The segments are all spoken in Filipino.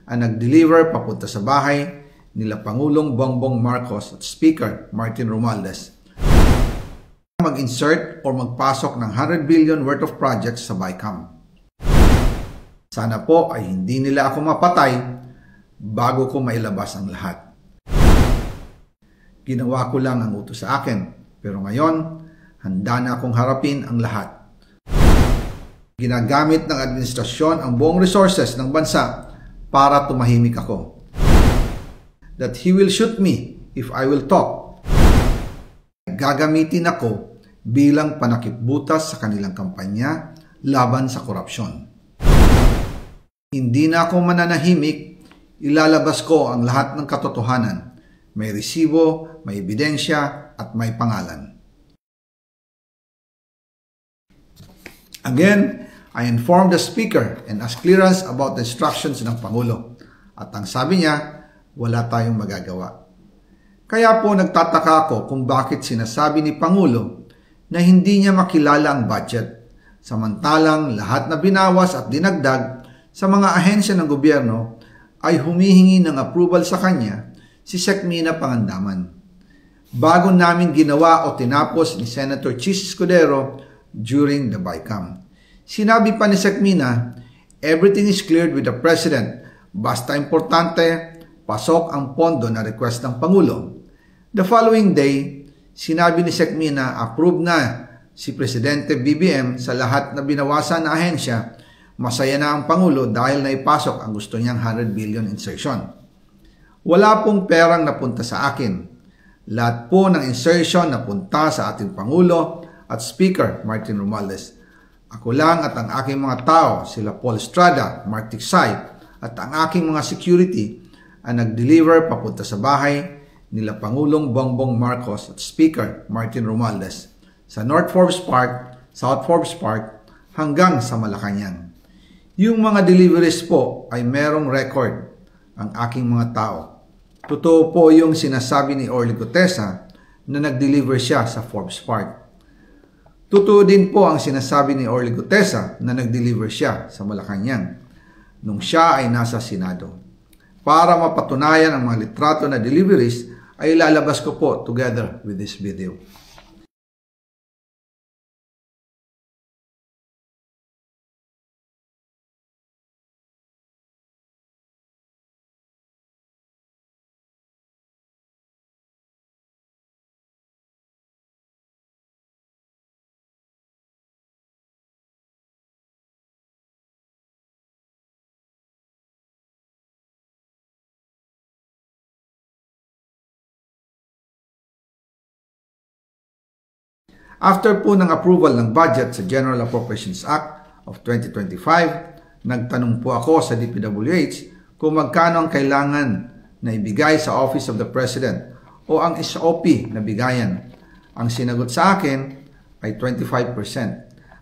ang nag-deliver papunta sa bahay nila Pangulong Bongbong Marcos at Speaker Martin Romualdez mag-insert o magpasok ng 100 billion worth of projects sa BICAM. Sana po ay hindi nila ako mapatay bago ko mailabas ang lahat. Ginawa ko lang ang utos sa akin, pero ngayon, handa na akong harapin ang lahat. Ginagamit ng administrasyon ang buong resources ng bansa para tumahimik ako. That he will shoot me if I will talk. Gagamitin ako bilang panakipbutas sa kanilang kampanya laban sa korupsyon. Hindi na ako mananahimik, ilalabas ko ang lahat ng katotohanan. May resibo, may ebidensya, at may pangalan. Again, I informed the Speaker and asked clearance about the instructions ng Pangulo. At ang sabi niya, wala tayong magagawa. Kaya po nagtataka ako kung bakit sinasabi ni Pangulo na hindi niya makilala ang budget, samantalang lahat na binawas at dinagdag sa mga ahensya ng gobyerno ay humihingi ng approval sa kanya si Sec Mina Pangandaman. Bago namin ginawa o tinapos ni Senator Chis Escudero during the BICAM. Sinabi pa ni Sec Mina, everything is cleared with the President, basta importante, pasok ang pondo na request ng Pangulo. The following day, sinabi ni Sec Mina, approve na si Presidente BBM sa lahat na binawasan na ahensya. Masaya na ang Pangulo dahil naipasok ang gusto niyang 100 billion insertion. Wala pong perang napunta sa akin. Lahat po ng insertion napunta sa ating Pangulo at Speaker Martin Romualdez. Ako lang at ang aking mga tao, sila Paul Estrada, Mark Tiksay, at ang aking mga security ang nag-deliver papunta sa bahay nila Pangulong Bongbong Marcos at Speaker Martin Romualdez sa North Forbes Park, South Forbes Park hanggang sa Malacanang. Yung mga deliveries po ay merong record ang aking mga tao. Totoo po yung sinasabi ni Orly Gutesa na nag-deliver siya sa Forbes Park. Totoo din po ang sinasabi ni Orly Gutesa na nag-deliver siya sa Malacanang nung siya ay nasa Senado. Para mapatunayan ang mga litrato na deliveries ay ilalabas ko po together with this video. After po ng approval ng budget sa General Appropriations Act of 2025, nagtanong po ako sa DPWH kung magkano ang kailangan na ibigay sa Office of the President o ang SOP na bigayan. Ang sinagot sa akin ay 25%.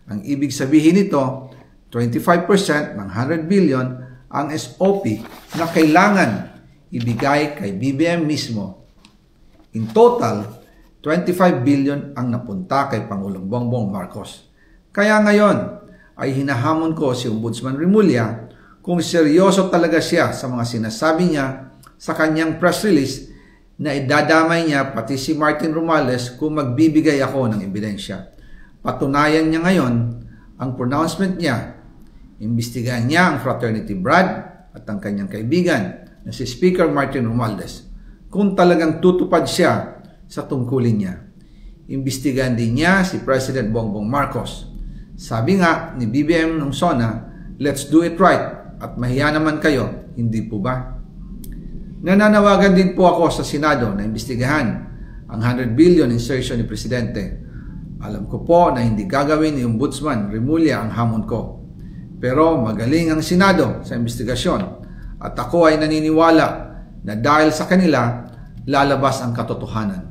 Ang ibig sabihin nito, 25% ng 100 billion ang SOP na kailangan ibigay kay BBM mismo. In total, 25 billion ang napunta kay Pangulong Bongbong Marcos. Kaya ngayon ay hinahamon ko si Ombudsman Remulla kung seryoso talaga siya sa mga sinasabi niya sa kanyang press release na idadamay niya pati si Martin Romualdez kung magbibigay ako ng ebidensya. Patunayan niya ngayon ang pronouncement niya. Imbestigahan niya ang fraternity Brad at ang kanyang kaibigan na si Speaker Martin Romualdez kung talagang tutupad siya sa tungkulin niya. Imbestigahan din niya si President Bongbong Marcos. Sabi nga ni BBM ng SONA, let's do it right at mahiya naman kayo, hindi po ba? Nananawagan din po ako sa Senado na imbestigahan ang 100 billion insertion ni Presidente. Alam ko po na hindi gagawin ni Ombudsman Remulla ang hamon ko. Pero magaling ang Senado sa imbestigasyon at ako ay naniniwala na dahil sa kanila, lalabas ang katotohanan.